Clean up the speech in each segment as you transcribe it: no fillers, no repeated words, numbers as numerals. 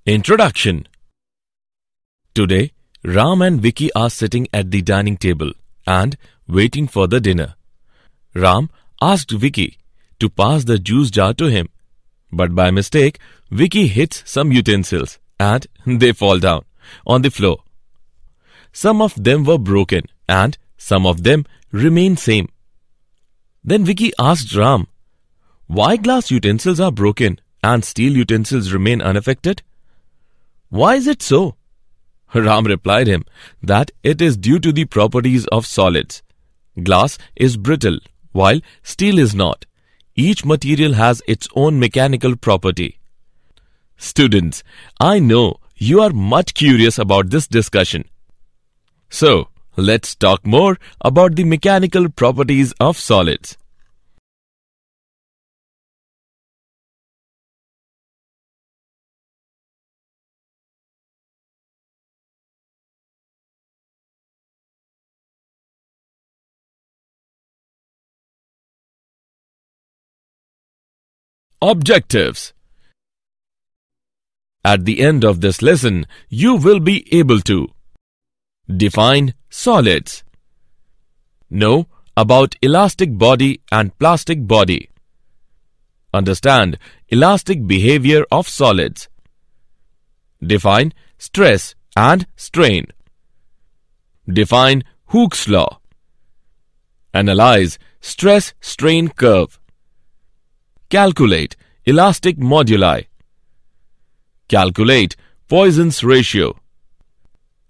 Introduction. Today, Ram and Vicky are sitting at the dining table and waiting for the dinner. Ram asked Vicky to pass the juice jar to him, but by mistake, Vicky hits some utensils and they fall down on the floor. Some of them were broken and some of them remain same. Then Vicky asked Ram, why glass utensils are broken and steel utensils remain unaffected? Why is it so? Ram replied him that it is due to the properties of solids. Glass is brittle while steel is not. Each material has its own mechanical property. Students, I know you are much curious about this discussion. So, let's talk more about the mechanical properties of solids. Objectives. At the end of this lesson, you will be able to define solids, know about elastic body and plastic body, understand elastic behavior of solids, define stress and strain, define Hooke's law, analyze stress-strain curve, calculate elastic moduli, calculate Poisson's ratio,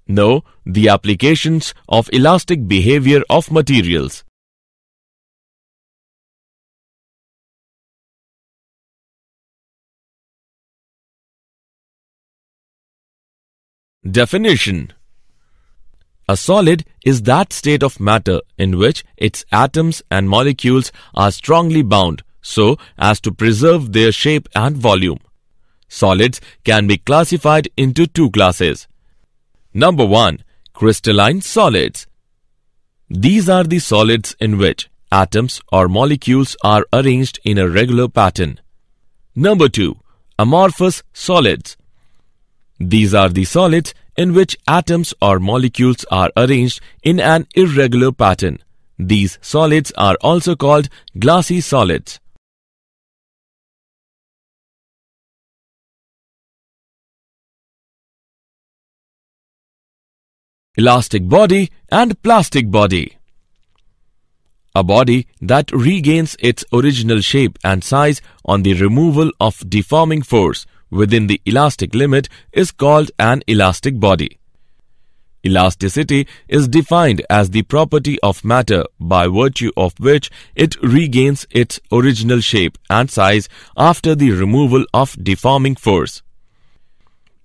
know the applications of elastic behavior of materials. Definition. A solid is that state of matter in which its atoms and molecules are strongly bound so as to preserve their shape and volume. Solids can be classified into two classes. Number 1. Crystalline solids. These are the solids in which atoms or molecules are arranged in a regular pattern. Number 2. Amorphous solids. These are the solids in which atoms or molecules are arranged in an irregular pattern. These solids are also called glassy solids. Elastic body and plastic body. A body that regains its original shape and size on the removal of deforming force within the elastic limit is called an elastic body. Elasticity is defined as the property of matter by virtue of which it regains its original shape and size after the removal of deforming force.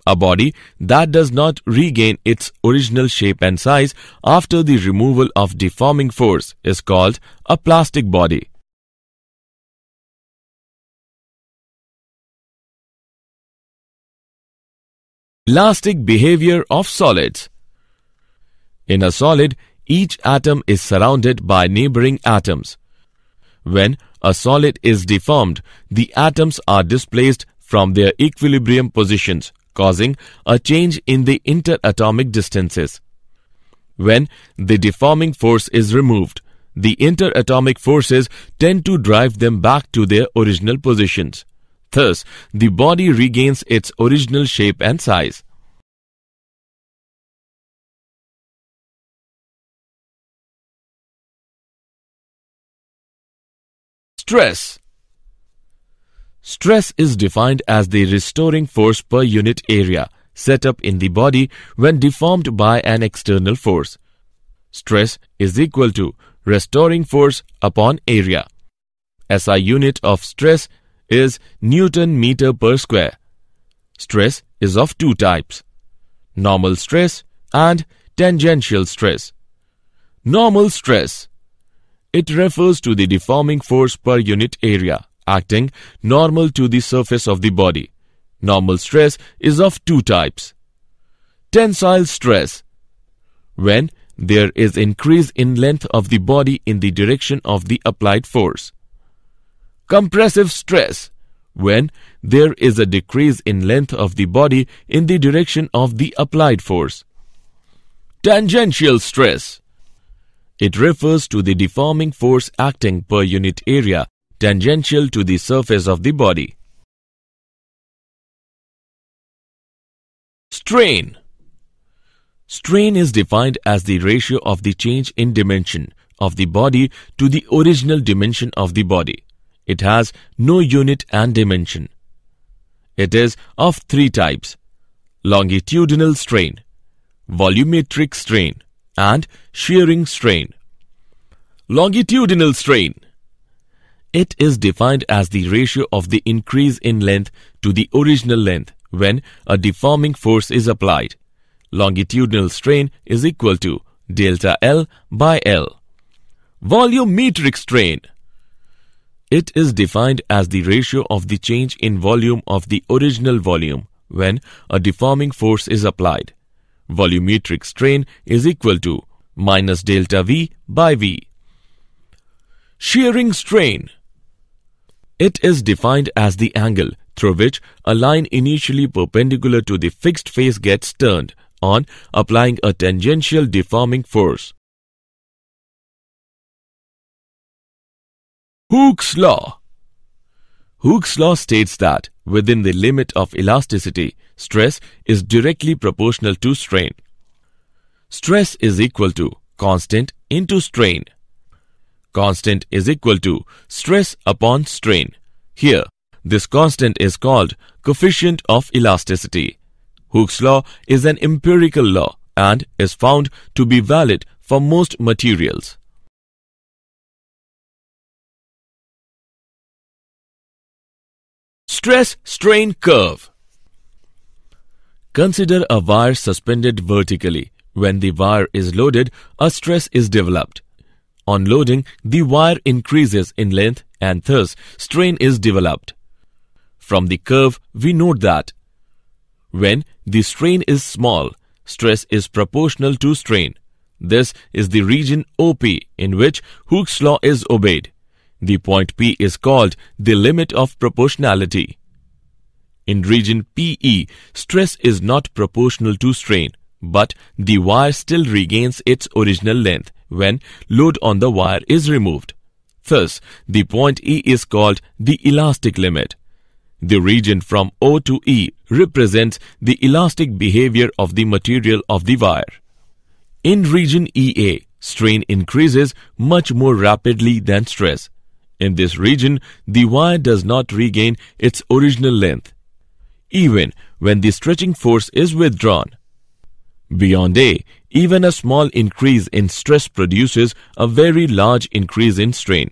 A body that does not regain its original shape and size after the removal of deforming force is called a plastic body. Elastic behavior of solids. In a solid, each atom is surrounded by neighboring atoms. When a solid is deformed, the atoms are displaced from their equilibrium positions, causing a change in the interatomic distances. When the deforming force is removed, the interatomic forces tend to drive them back to their original positions. Thus, the body regains its original shape and size. Stress. Stress is defined as the restoring force per unit area set up in the body when deformed by an external force. Stress is equal to restoring force upon area. SI unit of stress is Newton meter per square. Stress is of two types: normal stress and tangential stress. Normal stress. It refers to the deforming force per unit area acting normal to the surface of the body. Normal stress is of two types. Tensile stress. When there is increase in length of the body in the direction of the applied force. Compressive stress. when there is a decrease in length of the body in the direction of the applied force. Tangential stress. It refers to the deforming force acting per unit area tangential to the surface of the body. Strain. Strain is defined as the ratio of the change in dimension of the body to the original dimension of the body. It has no unit and dimension. It is of three types: longitudinal strain, volumetric strain, and shearing strain. Longitudinal strain. It is defined as the ratio of the increase in length to the original length when a deforming force is applied. Longitudinal strain is equal to delta L by L. Volumetric strain. It is defined as the ratio of the change in volume of the original volume when a deforming force is applied. Volumetric strain is equal to minus delta V by V. Shearing strain. It is defined as the angle through which a line initially perpendicular to the fixed face gets turned on applying a tangential deforming force. Hooke's law. Hooke's law states that within the limit of elasticity, stress is directly proportional to strain. Stress is equal to constant into strain. Constant is equal to stress upon strain. Here, this constant is called coefficient of elasticity. Hooke's law is an empirical law and is found to be valid for most materials. Stress-strain curve. Consider a wire suspended vertically. When the wire is loaded, a stress is developed. On loading, the wire increases in length and thus strain is developed. From the curve, we note that when the strain is small, stress is proportional to strain. This is the region OP in which Hooke's law is obeyed. The point P is called the limit of proportionality. In region PE, stress is not proportional to strain, but the wire still regains its original length when load on the wire is removed. Thus, the point E is called the elastic limit. The region from O to E represents the elastic behavior of the material of the wire. In region EA, strain increases much more rapidly than stress. In this region, the wire does not regain its original length, even when the stretching force is withdrawn. Beyond A, even a small increase in stress produces a very large increase in strain.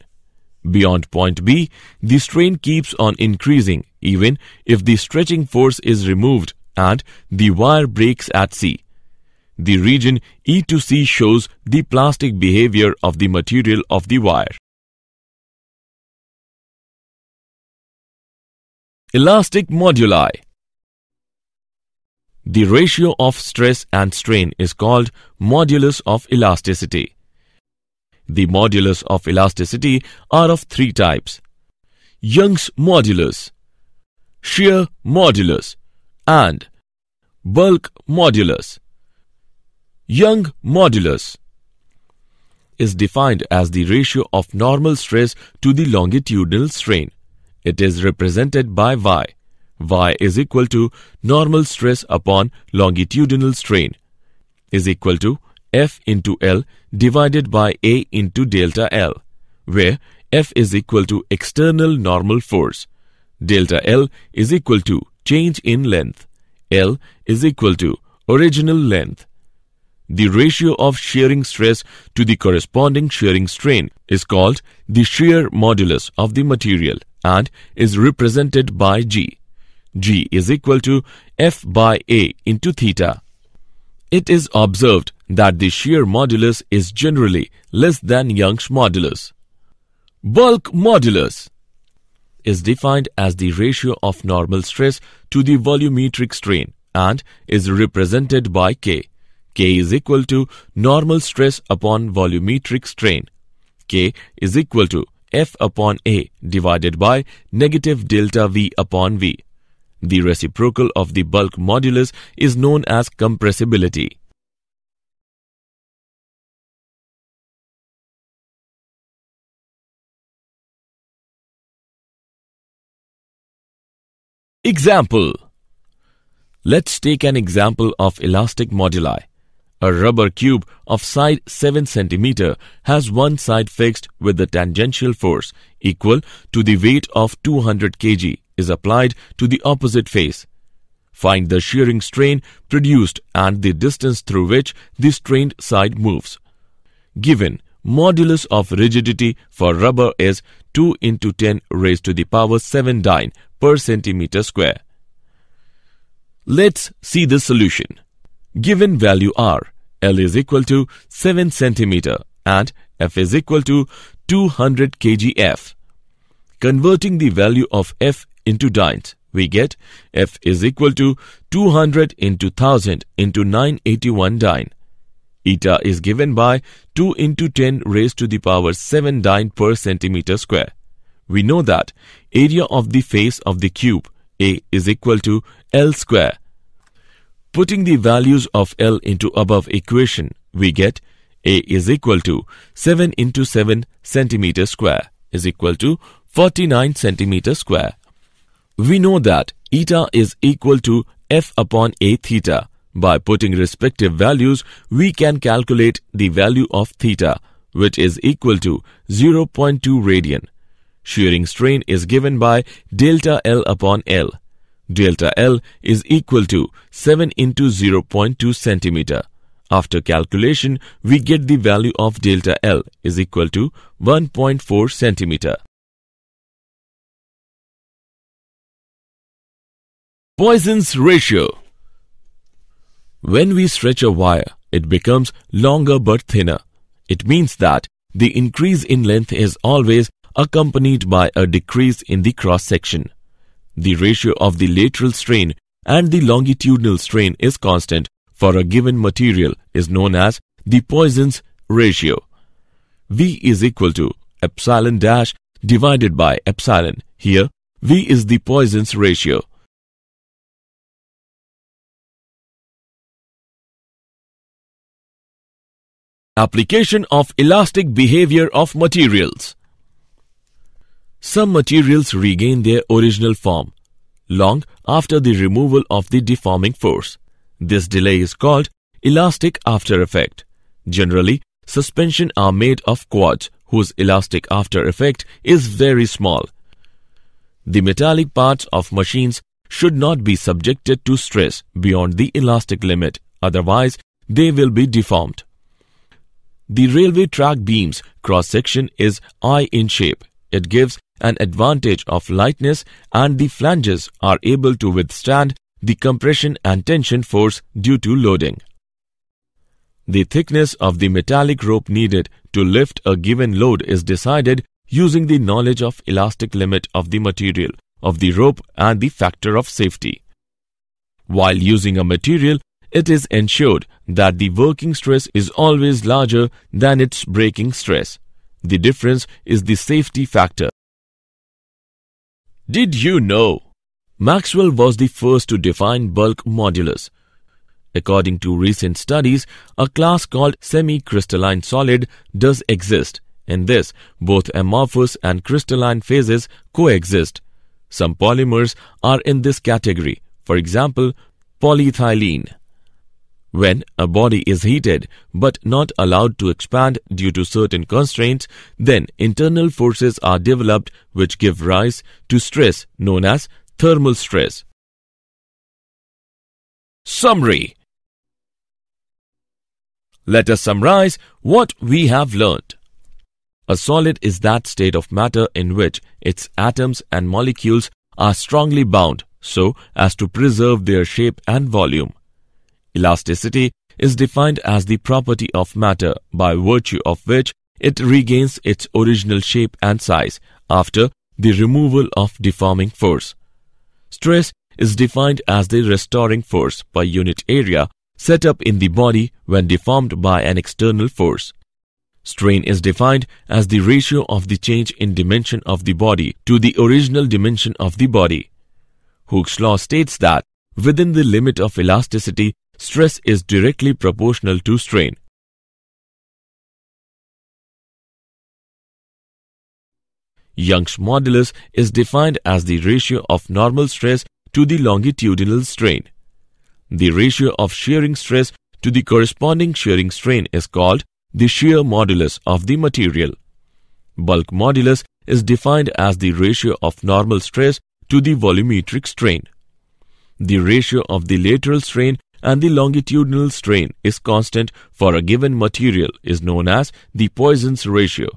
Beyond point B, the strain keeps on increasing even if the stretching force is removed and the wire breaks at C. The region E to C shows the plastic behavior of the material of the wire. Elastic moduli. The ratio of stress and strain is called modulus of elasticity. The modulus of elasticity are of three types: Young's modulus, shear modulus, and bulk modulus. Young modulus is defined as the ratio of normal stress to the longitudinal strain. It is represented by Y. Y is equal to normal stress upon longitudinal strain is equal to F into L divided by A into delta L, where F is equal to external normal force. Delta L is equal to change in length. L is equal to original length. The ratio of shearing stress to the corresponding shearing strain is called the shear modulus of the material and is represented by G. G is equal to F by A into theta. It is observed that the shear modulus is generally less than Young's modulus. Bulk modulus is defined as the ratio of normal stress to the volumetric strain and is represented by K. K is equal to normal stress upon volumetric strain. K is equal to F upon A divided by negative delta V upon V. The reciprocal of the bulk modulus is known as compressibility. Example. Let's take an example of elastic moduli. A rubber cube of side 7 cm has one side fixed with the tangential force equal to the weight of 200 kg is applied to the opposite face. Find the shearing strain produced and the distance through which the strained side moves. Given modulus of rigidity for rubber is 2 into 10 raised to the power 7 dyne per centimeter square. Let's see the solution. Given value R, L is equal to 7 cm and F is equal to 200 kgf. Converting the value of F into dynes, we get F is equal to 200 into 1000 into 981 dyne. Eta is given by 2 into 10 raised to the power 7 dyne per centimeter square. We know that area of the face of the cube A is equal to L square. Putting the values of L into above equation, we get A is equal to 7 into 7 centimeter square is equal to 49 centimeter square. We know that eta is equal to F upon A theta. By putting respective values, we can calculate the value of theta, which is equal to 0.2 radian. Shearing strain is given by delta L upon L. Delta L is equal to 7 into 0.2 centimeter. After calculation, we get the value of delta L is equal to 1.4 centimeter. Poisson's ratio. When we stretch a wire, it becomes longer but thinner. It means that the increase in length is always accompanied by a decrease in the cross-section. The ratio of the lateral strain and the longitudinal strain is constant for a given material is known as the Poisson's ratio. V is equal to epsilon dash divided by epsilon. Here, V is the Poisson's ratio. Application of elastic behavior of materials. Some materials regain their original form long after the removal of the deforming force. This delay is called elastic after effect. Generally, suspension are made of quartz whose elastic after effect is very small. The metallic parts of machines should not be subjected to stress beyond the elastic limit, otherwise they will be deformed. The railway track beam's cross-section is I in shape. It gives an advantage of lightness and the flanges are able to withstand the compression and tension force due to loading. The thickness of the metallic rope needed to lift a given load is decided using the knowledge of elastic limit of the material of the rope and the factor of safety. While using a material, it is ensured that the working stress is always larger than its breaking stress. The difference is the safety factor. Did you know? Maxwell was the first to define bulk modulus. According to recent studies, a class called semi-crystalline solid does exist. In this, both amorphous and crystalline phases coexist. Some polymers are in this category, for example, polyethylene. When a body is heated but not allowed to expand due to certain constraints, then internal forces are developed which give rise to stress known as thermal stress. Summary. Let us summarize what we have learned. A solid is that state of matter in which its atoms and molecules are strongly bound so as to preserve their shape and volume. Elasticity is defined as the property of matter by virtue of which it regains its original shape and size after the removal of deforming force. Stress is defined as the restoring force per unit area set up in the body when deformed by an external force. Strain is defined as the ratio of the change in dimension of the body to the original dimension of the body. Hooke's law states that within the limit of elasticity, stress is directly proportional to strain. Young's modulus is defined as the ratio of normal stress to the longitudinal strain. The ratio of shearing stress to the corresponding shearing strain is called the shear modulus of the material. Bulk modulus is defined as the ratio of normal stress to the volumetric strain. The ratio of the lateral strain and the longitudinal strain is constant for a given material is known as the Poisson's ratio.